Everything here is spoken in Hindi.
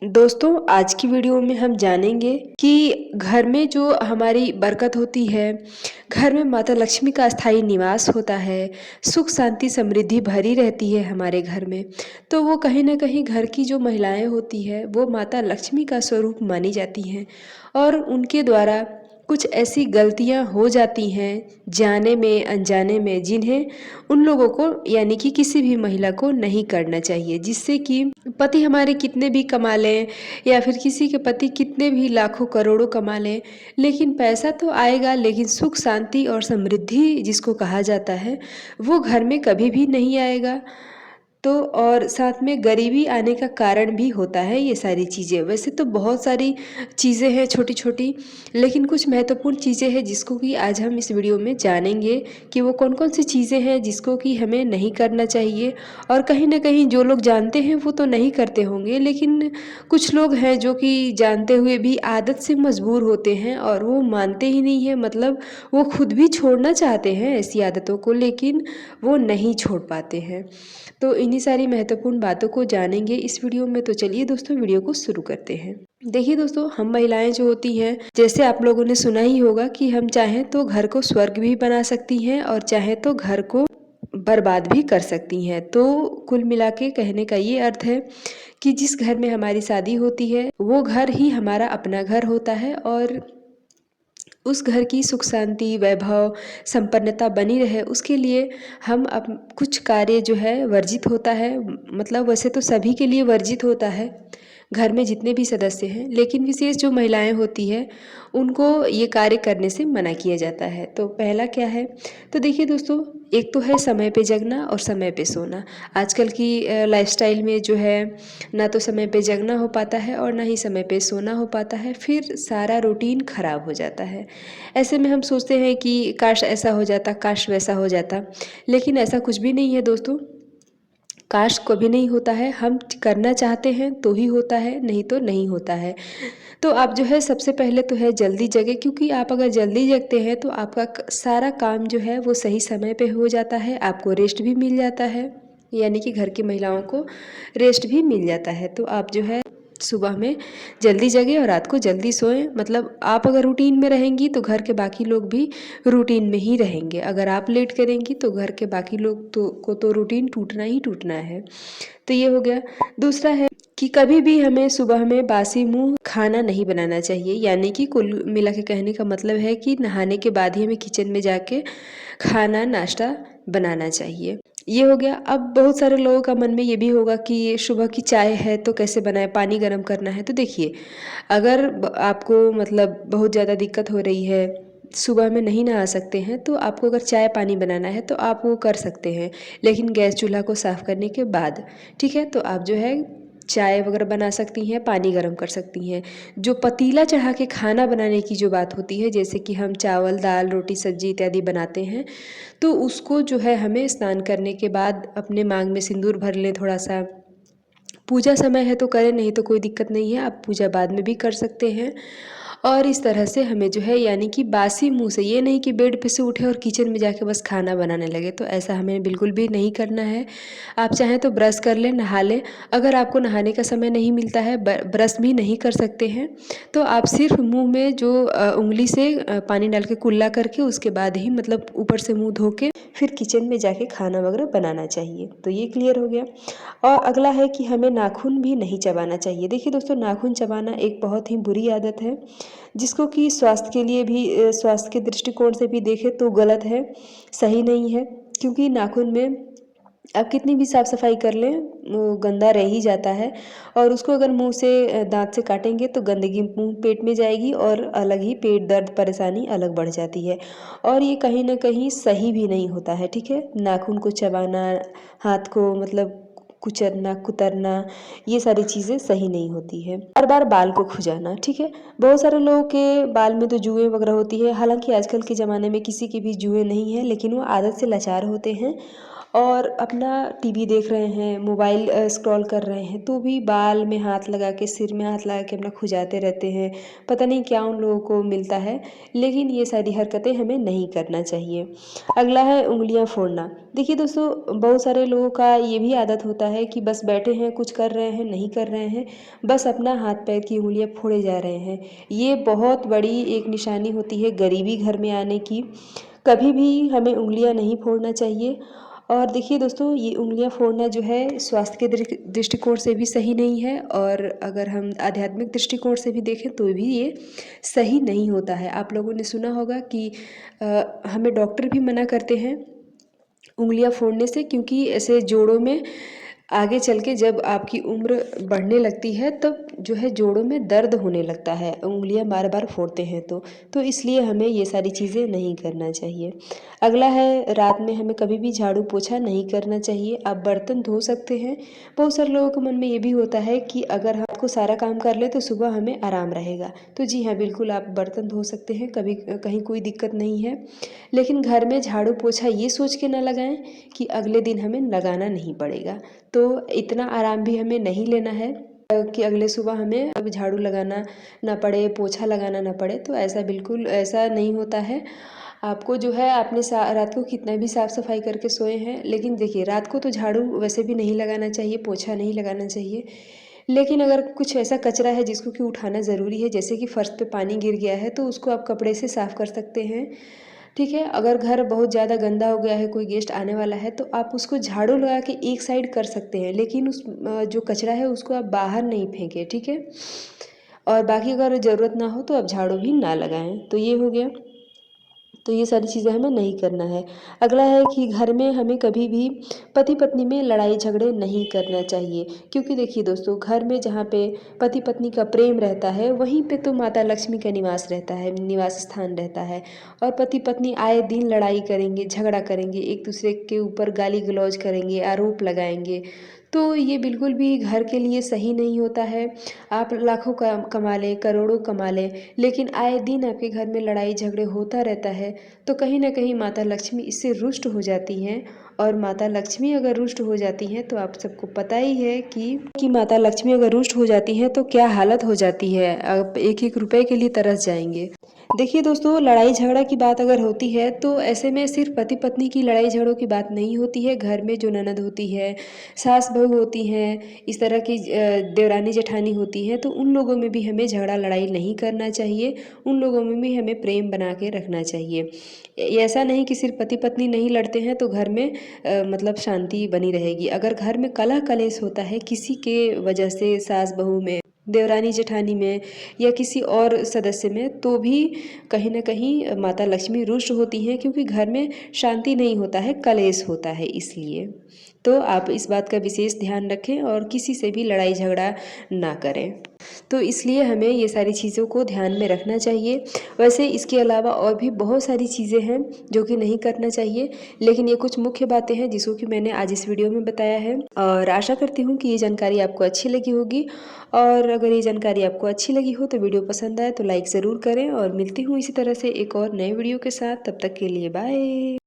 दोस्तों, आज की वीडियो में हम जानेंगे कि घर में जो हमारी बरकत होती है, घर में माता लक्ष्मी का स्थायी निवास होता है, सुख शांति समृद्धि भरी रहती है हमारे घर में। तो वो कहीं न कहीं घर की जो महिलाएं होती है वो माता लक्ष्मी का स्वरूप मानी जाती हैं और उनके द्वारा कुछ ऐसी गलतियां हो जाती हैं जाने में अनजाने में, जिन्हें उन लोगों को यानी कि किसी भी महिला को नहीं करना चाहिए, जिससे कि पति हमारे कितने भी कमा लें या फिर किसी के पति कितने भी लाखों करोड़ों कमा लें, लेकिन पैसा तो आएगा, लेकिन सुख शांति और समृद्धि जिसको कहा जाता है वो घर में कभी भी नहीं आएगा। तो और साथ में गरीबी आने का कारण भी होता है ये सारी चीज़ें। वैसे तो बहुत सारी चीज़ें हैं छोटी छोटी, लेकिन कुछ महत्वपूर्ण चीज़ें हैं जिसको कि आज हम इस वीडियो में जानेंगे कि वो कौन कौन सी चीज़ें हैं जिसको कि हमें नहीं करना चाहिए। और कहीं ना कहीं जो लोग जानते हैं वो तो नहीं करते होंगे, लेकिन कुछ लोग हैं जो कि जानते हुए भी आदत से मजबूर होते हैं और वो मानते ही नहीं है, मतलब वो खुद भी छोड़ना चाहते हैं ऐसी आदतों को, लेकिन वो नहीं छोड़ पाते हैं। तो इन्हीं सारी महत्वपूर्ण बातों को जानेंगे इस वीडियो में। तो चलिए दोस्तों, वीडियो को शुरू करते हैं। देखिए दोस्तों, हम महिलाएं जो होती हैं, जैसे आप लोगों ने सुना ही होगा कि हम चाहें तो घर को स्वर्ग भी बना सकती हैं और चाहें तो घर को बर्बाद भी कर सकती हैं। तो कुल मिला के कहने का ये अर्थ है कि जिस घर में हमारी शादी होती है वो घर ही हमारा अपना घर होता है और उस घर की सुख शांति वैभव संपन्नता बनी रहे उसके लिए हम अब कुछ कार्य जो है वर्जित होता है, मतलब वैसे तो सभी के लिए वर्जित होता है घर में जितने भी सदस्य हैं, लेकिन विशेष जो महिलाएं होती है उनको ये कार्य करने से मना किया जाता है। तो पहला क्या है, तो देखिए दोस्तों, एक तो है समय पे जगना और समय पे सोना। आजकल की लाइफस्टाइल में जो है ना तो समय पे जगना हो पाता है और ना ही समय पे सोना हो पाता है, फिर सारा रूटीन खराब हो जाता है। ऐसे में हम सोचते हैं कि काश ऐसा हो जाता, काश वैसा हो जाता, लेकिन ऐसा कुछ भी नहीं है दोस्तों। काश कभी नहीं होता है, हम करना चाहते हैं तो ही होता है, नहीं तो नहीं होता है। तो आप जो है सबसे पहले तो है जल्दी जगे, क्योंकि आप अगर जल्दी जगते हैं तो आपका सारा काम जो है वो सही समय पे हो जाता है, आपको रेस्ट भी मिल जाता है, यानी कि घर की महिलाओं को रेस्ट भी मिल जाता है। तो आप जो है सुबह में जल्दी जगें और रात को जल्दी सोएं। मतलब आप अगर रूटीन में रहेंगी तो घर के बाकी लोग भी रूटीन में ही रहेंगे, अगर आप लेट करेंगी तो घर के बाकी लोग को तो रूटीन टूटना ही टूटना है। तो ये हो गया। दूसरा है कि कभी भी हमें सुबह में बासी मुंह खाना नहीं बनाना चाहिए, यानी कि कुल मिला के कहने का मतलब है कि नहाने के बाद ही हमें किचन में जाके खाना नाश्ता बनाना चाहिए। ये हो गया। अब बहुत सारे लोगों का मन में ये भी होगा कि ये सुबह की चाय है तो कैसे बनाए, पानी गर्म करना है। तो देखिए, अगर आपको मतलब बहुत ज़्यादा दिक्कत हो रही है, सुबह में नहीं नहा सकते हैं, तो आपको अगर चाय पानी बनाना है तो आप वो कर सकते हैं, लेकिन गैस चूल्हा को साफ़ करने के बाद। ठीक है, तो आप जो है चाय वगैरह बना सकती हैं, पानी गर्म कर सकती हैं। जो पतीला चढ़ा के खाना बनाने की जो बात होती है, जैसे कि हम चावल दाल रोटी सब्जी इत्यादि बनाते हैं, तो उसको जो है हमें स्नान करने के बाद अपने मांग में सिंदूर भर लें थोड़ा सा। पूजा समय है तो करें, नहीं तो कोई दिक्कत नहीं है, आप पूजा बाद में भी कर सकते हैं। और इस तरह से हमें जो है यानी कि बासी मुंह से, ये नहीं कि बेड पे से उठे और किचन में जाके बस खाना बनाने लगे, तो ऐसा हमें बिल्कुल भी नहीं करना है। आप चाहें तो ब्रश कर लें, नहा लें। अगर आपको नहाने का समय नहीं मिलता है, ब्रश भी नहीं कर सकते हैं, तो आप सिर्फ मुंह में जो उंगली से पानी डाल के कुल्ला करके उसके बाद ही मतलब ऊपर से मुंह धो के फिर किचन में जाके खाना वगैरह बनाना चाहिए। तो ये क्लियर हो गया। और अगला है कि हमें नाखून भी नहीं चबाना चाहिए। देखिए दोस्तों, नाखून चबाना एक बहुत ही बुरी आदत है, जिसको कि स्वास्थ्य के लिए भी स्वास्थ्य के दृष्टिकोण से भी देखें तो गलत है, सही नहीं है। क्योंकि नाखून में आप कितनी भी साफ़ सफाई कर लें वो गंदा रह ही जाता है, और उसको अगर मुंह से दांत से काटेंगे तो गंदगी मुंह पेट में जाएगी और अलग ही पेट दर्द परेशानी अलग बढ़ जाती है, और ये कहीं ना कहीं सही भी नहीं होता है। ठीक है, नाखून को चबाना, हाथ को मतलब कुचरना कुतरना, ये सारी चीज़ें सही नहीं होती है। बार बार बाल को खुजाना, ठीक है, बहुत सारे लोगों के बाल में तो जुएँ वगैरह होती है। हालांकि आजकल के ज़माने में किसी की भी जुएँ नहीं है, लेकिन वो आदत से लाचार होते हैं और अपना टीवी देख रहे हैं, मोबाइल स्क्रॉल कर रहे हैं, तो भी बाल में हाथ लगा के, सिर में हाथ लगा के अपना खुजाते रहते हैं। पता नहीं क्या उन लोगों को मिलता है, लेकिन ये सारी हरकतें हमें नहीं करना चाहिए। अगला है उँगलियां फोड़ना। देखिए दोस्तों, बहुत सारे लोगों का ये भी आदत होता है कि बस बैठे हैं, कुछ कर रहे हैं, नहीं कर रहे हैं, बस अपना हाथ पैर की उँगलियां फोड़े जा रहे हैं। ये बहुत बड़ी एक निशानी होती है गरीबी घर में आने की। कभी भी हमें उँगलियां नहीं फोड़ना चाहिए। और देखिए दोस्तों, ये उँगलियां फोड़ना जो है स्वास्थ्य के दृष्टिकोण से भी सही नहीं है, और अगर हम आध्यात्मिक दृष्टिकोण से भी देखें तो भी ये सही नहीं होता है। आप लोगों ने सुना होगा कि हमें डॉक्टर भी मना करते हैं उँगलियां फोड़ने से, क्योंकि ऐसे जोड़ों में आगे चल के जब आपकी उम्र बढ़ने लगती है तब जो है जोड़ों में दर्द होने लगता है, उँगलियां बार बार फोड़ते हैं तो इसलिए हमें ये सारी चीज़ें नहीं करना चाहिए। अगला है, रात में हमें कभी भी झाड़ू पोछा नहीं करना चाहिए। आप बर्तन धो सकते हैं। बहुत सारे लोगों के मन में ये भी होता है कि अगर रात को सारा काम कर ले तो सुबह हमें आराम रहेगा। तो जी हाँ, बिल्कुल आप बर्तन धो सकते हैं, कभी कहीं कोई दिक्कत नहीं है। लेकिन घर में झाड़ू पोछा ये सोच के ना लगाएं कि अगले दिन हमें लगाना नहीं पड़ेगा। तो इतना आराम भी हमें नहीं लेना है कि अगले सुबह हमें अब झाड़ू लगाना ना पड़े, पोछा लगाना ना पड़े। तो ऐसा बिल्कुल ऐसा नहीं होता है। आपको जो है आपने रात को कितना भी साफ़ सफाई करके सोए हैं, लेकिन देखिए रात को तो झाड़ू वैसे भी नहीं लगाना चाहिए, पोछा नहीं लगाना चाहिए। लेकिन अगर कुछ ऐसा कचरा है जिसको कि उठाना ज़रूरी है, जैसे कि फ़र्श पे पानी गिर गया है, तो उसको आप कपड़े से साफ़ कर सकते हैं। ठीक है, अगर घर बहुत ज़्यादा गंदा हो गया है, कोई गेस्ट आने वाला है, तो आप उसको झाड़ू लगा के एक साइड कर सकते हैं, लेकिन उस जो कचरा है उसको आप बाहर नहीं फेंकें। ठीक है, और बाकी अगर ज़रूरत ना हो तो आप झाड़ू भी ना लगाएं। तो ये हो गया। तो ये सारी चीज़ें हमें नहीं करना है। अगला है कि घर में हमें कभी भी पति पत्नी में लड़ाई झगड़े नहीं करना चाहिए, क्योंकि देखिए दोस्तों, घर में जहाँ पे पति पत्नी का प्रेम रहता है वहीं पे तो माता लक्ष्मी का निवास रहता है, निवास स्थान रहता है। और पति पत्नी आए दिन लड़ाई करेंगे, झगड़ा करेंगे, एक दूसरे के ऊपर गाली गलौज करेंगे, आरोप लगाएंगे, तो ये बिल्कुल भी घर के लिए सही नहीं होता है। आप लाखों कमा लें, करोड़ों कमा लें, लेकिन आए दिन आपके घर में लड़ाई झगड़े होता रहता है, तो कहीं ना कहीं माता लक्ष्मी इससे रुष्ट हो जाती हैं। और माता लक्ष्मी अगर रुष्ट हो जाती हैं तो आप सबको पता ही है कि माता लक्ष्मी अगर रुष्ट हो जाती हैं तो क्या हालत हो जाती है, आप एक एक रुपए के लिए तरस जाएंगे। देखिए दोस्तों, लड़ाई झगड़ा की बात अगर होती है तो ऐसे में सिर्फ पति पत्नी की लड़ाई झगड़ों की बात नहीं होती है। घर में जो ननद होती है, सास बहू होती हैं, इस तरह की देवरानी जेठानी होती हैं, तो उन लोगों में भी हमें झगड़ा लड़ाई नहीं करना चाहिए। उन लोगों में भी हमें प्रेम बना के रखना चाहिए। ऐसा नहीं कि सिर्फ पति पत्नी नहीं लड़ते हैं तो घर में मतलब शांति बनी रहेगी। अगर घर में कलह कलेश होता है किसी के वजह से, सास बहू में, देवरानी जेठानी में, या किसी और सदस्य में, तो भी कहीं ना कहीं माता लक्ष्मी रुष्ट होती हैं, क्योंकि घर में शांति नहीं होता है, कलेश होता है। इसलिए तो आप इस बात का विशेष ध्यान रखें और किसी से भी लड़ाई झगड़ा ना करें। तो इसलिए हमें ये सारी चीज़ों को ध्यान में रखना चाहिए। वैसे इसके अलावा और भी बहुत सारी चीज़ें हैं जो कि नहीं करना चाहिए, लेकिन ये कुछ मुख्य बातें हैं जिसको कि मैंने आज इस वीडियो में बताया है, और आशा करती हूँ कि ये जानकारी आपको अच्छी लगी होगी। और अगर ये जानकारी आपको अच्छी लगी हो तो वीडियो पसंद आए तो लाइक ज़रूर करें, और मिलती हूँ इसी तरह से एक और नए वीडियो के साथ। तब तक के लिए बाय।